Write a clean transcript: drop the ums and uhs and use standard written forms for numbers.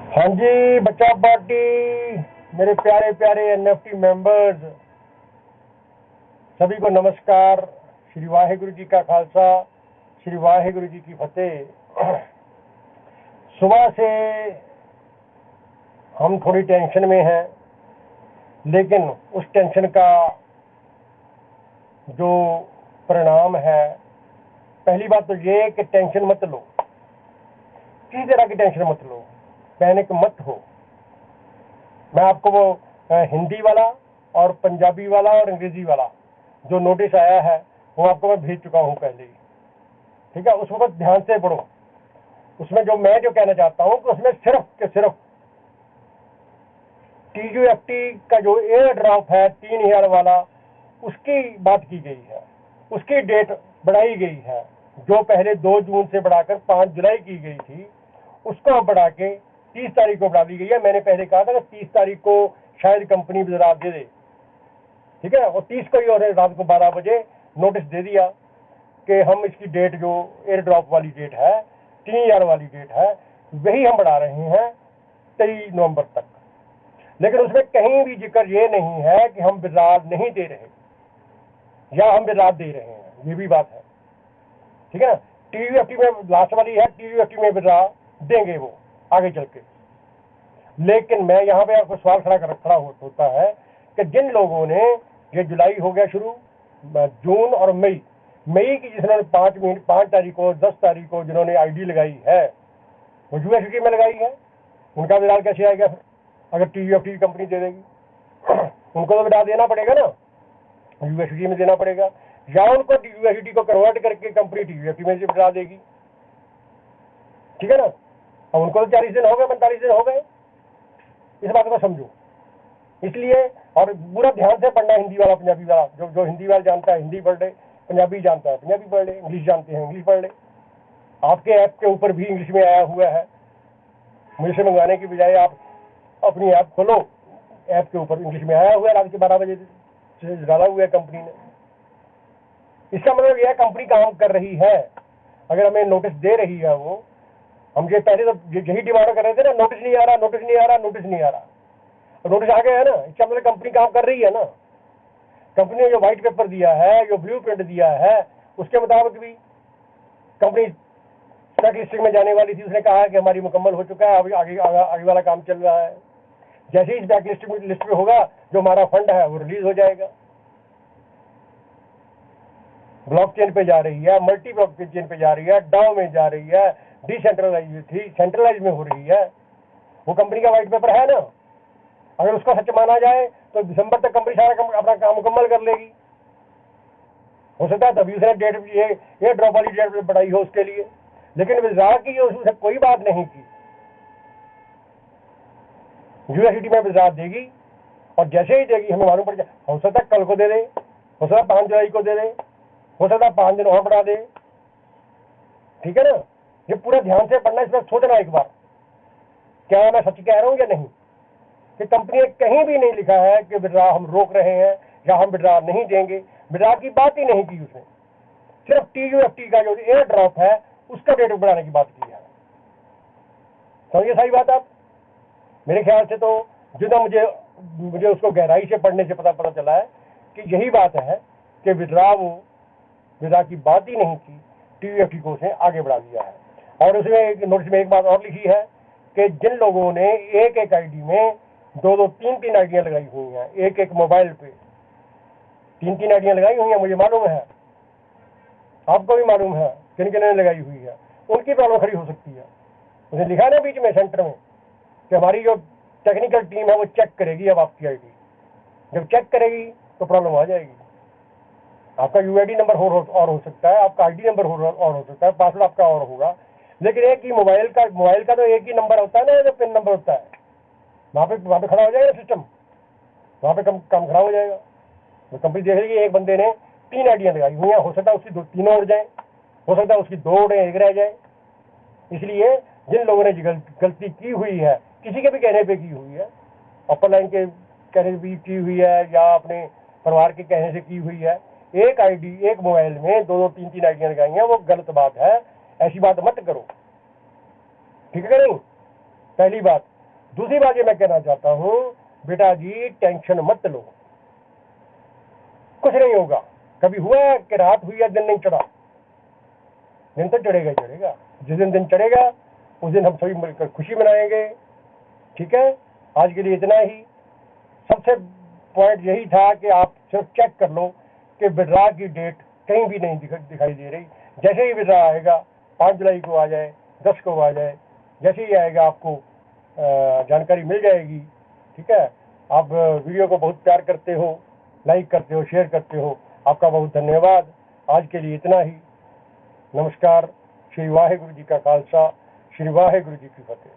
हाँ जी, बच्चा पार्टी, मेरे प्यारे प्यारे एनएफटी मेंबर्स, सभी को नमस्कार। श्री वाहेगुरु जी का खालसा, श्री वाहेगुरु जी की फतेह। सुबह से हम थोड़ी टेंशन में हैं, लेकिन उस टेंशन का जो परिणाम है, पहली बात तो ये कि टेंशन मत लो, किसी तरह की टेंशन मत लो, पैनिक मत हो। मैं आपको वो हिंदी वाला और पंजाबी वाला और अंग्रेजी वाला जो नोटिस आया है वो आपको मैं भेज चुका हूं पहले ही, ठीक है। उसको बस ध्यान से पढ़ो। उसमें जो कहना चाहता हूं कि उसमें सिर्फ के सिर्फ TUFT का जो एयर ड्रॉप है 3000 वाला, उसकी बात की गई है, उसकी डेट बढ़ाई गई है। जो पहले 2 जून से बढ़ाकर 5 जुलाई की गई थी, उसको बढ़ा के 30 तारीख को बढ़ा दी गई है। मैंने पहले कहा था कि 30 तारीख को शायद कंपनी गुजरात दे दे, ठीक है। और 30 को ही और रात को 12 बजे नोटिस दे दिया कि हम इसकी डेट जो एयर ड्रॉप वाली डेट है, 3000 वाली डेट है, वही हम बढ़ा रहे हैं 23 नवंबर तक। लेकिन उसमें कहीं भी जिक्र ये नहीं है कि हम विराट नहीं दे रहे या हम विराट दे रहे हैं, ये भी बात है, ठीक है ना। TUFT में लास्ट वाली है, TUFT में विराट देंगे वो आगे चल के। लेकिन मैं यहाँ पे आपको सवाल खड़ा होता है कि जिन लोगों ने, ये जुलाई हो गया शुरू, जून और मई की जिन्होंने 5 तारीख को 10 तारीख को जिन्होंने ID लगाई है, वो USDT में लगाई है, उनका विराट कैसे आएगा फिर अगर TUFT की कंपनी दे देगी? उनको तो विराट देना पड़ेगा ना, USDT में देना पड़ेगा, या उनको USDT को कन्वर्ट करके कंपनी TUFT में विराट देगी, ठीक है ना। अब उनको तो 40 दिन हो गए, 45 दिन हो गए, इस बात को समझो। इसलिए और पूरा ध्यान से पढ़ना, हिंदी वाला पंजाबी वाला, जो हिंदी वाला जानता है हिंदी पढ़ ले, पंजाबी जानता है पंजाबी पढ़ ले, इंग्लिश जानते हैं इंग्लिश पढ़ ले। आपके ऐप के ऊपर भी इंग्लिश में आया हुआ है, मुझसे मंगवाने की बजाय आप अपनी ऐप खोलो, ऐप के ऊपर इंग्लिश में आया हुआ है, रात के 12 बजे से डाला हुआ है कंपनी ने। इसका मतलब यह कंपनी काम कर रही है। अगर हमें नोटिस दे रही है वो, हम ये पहले तो यही डिमांड कर रहे थे ना, नोटिस नहीं आ रहा, नोटिस नहीं आ रहा, नोटिस नहीं आ रहा, नोटिस आ गया है ना। इसका मतलब कंपनी काम कर रही है ना। कंपनी ने जो व्हाइट पेपर दिया है, जो ब्लू प्रिंट दिया है, उसके मुताबिक भी कंपनी स्टॉक लिस्टिंग में जाने वाली थी। उसने कहा है कि हमारी मुकम्मल हो चुका है, अभी आगे वाला काम चल रहा है। जैसे ही बैक लिस्ट में होगा, जो हमारा फंड है वो रिलीज हो जाएगा। ब्लॉकचेन पे जा रही है, मल्टी ब्लॉकचेन पे जा रही है, डाउ में जा रही है, डिसेंट्रलाइज थी, सेंट्रलाइज में हो रही है। वो कंपनी का व्हाइट पेपर है ना। अगर उसका सच माना जाए तो दिसंबर तक कंपनी सारा अपना काम मुकम्मल कर लेगी। हो सकता है तभी उसने डेट ये ड्रॉप वाली डेट बढ़ाई हो उसके लिए, लेकिन विज़ार की उसने कोई बात नहीं की। USDT में विज़ार देगी, और जैसे ही देगी हमें मालूम पड़ जाए। हो सकता है कल को दे दे, हो सकता है 5 जुलाई को दे दे, हो सकता है 5 दिन और बढ़ा दे, ठीक है ना। ये पूरा ध्यान से पढ़ना, इसमें सोचना एक बार, क्या मैं सच कह रहा हूं या नहीं। कि कंपनी ने कहीं भी नहीं लिखा है कि विड्रा हम रोक रहे हैं या हम विड्रा नहीं देंगे, विड्रा की बात ही नहीं की उसने। सिर्फ TUFT का जो एयर ड्रॉप है उसका डेट बढ़ाने की बात की है। समझिए सही बात आप। मेरे ख्याल से तो जितना मुझे उसको गहराई से पढ़ने से पता चला है कि यही बात है कि विड्रा की बात ही नहीं की, TUFT को उसने आगे बढ़ा दिया है। और उसमें नोटिस में एक बात और लिखी है कि जिन लोगों ने एक ID में 2 3 आइडियां लगाई हुई हैं, एक मोबाइल पे 3 आइडियां लगाई हुई हैं, मुझे मालूम है, आपको भी मालूम है किन किन ने लगाई हुई है, उनकी प्रॉब्लम खड़ी हो सकती है। उसने लिखा है ना बीच में सेंटर में कि हमारी जो टेक्निकल टीम है वो चेक करेगी अब आपकी ID। जब चेक करेगी तो प्रॉब्लम आ जाएगी। आपका UID नंबर और हो सकता है, आपका ID नंबर और हो सकता है, पासवर्ड आपका और होगा, लेकिन एक ही मोबाइल का तो एक ही नंबर होता है ना, जो पिन नंबर होता है। वहां पे खड़ा हो जाएगा सिस्टम, वहां पे काम खड़ा हो जाएगा। तो कंपनी देख रही है एक बंदे ने 3 आइडियां लगाई हुई हैं, हो सकता है उसकी 2-3 उड़ जाए, हो सकता है उसकी 2 उड़े, 1 रह जाए। इसलिए जिन लोगों ने गलती की हुई है, किसी के भी कहने पे की हुई है, अपर लाइन के कहने पे की हुई है या अपने परिवार के कहने से की हुई है, एक मोबाइल में 2 3 आइडियां लगाई हैं, वो गलत बात है। ऐसी बात मत करो, ठीक है नहीं। पहली बात। दूसरी बात ये मैं कहना चाहता हूँ, बेटा जी टेंशन मत लो, कुछ नहीं होगा। कभी हुआ है कि रात हुई या दिन नहीं चढ़ा? दिन तो चढ़ेगा ही चढ़ेगा। जिस दिन दिन चढ़ेगा उस दिन हम सभी मिलकर खुशी मनाएंगे। ठीक है, आज के लिए इतना ही। सबसे पॉइंट यही था कि आप सिर्फ चेक कर लो कि विड्रा की डेट कहीं भी नहीं दिखाई दे रही। जैसे ही विड्रा आएगा 5 जुलाई को आ जाए, 10 को आ जाए, जैसे ही आएगा आपको जानकारी मिल जाएगी। ठीक है, आप वीडियो को बहुत प्यार करते हो, लाइक करते हो, शेयर करते हो, आपका बहुत धन्यवाद। आज के लिए इतना ही। नमस्कार। श्री वाहेगुरु जी का खालसा, श्री वाहेगुरु जी की फतेह।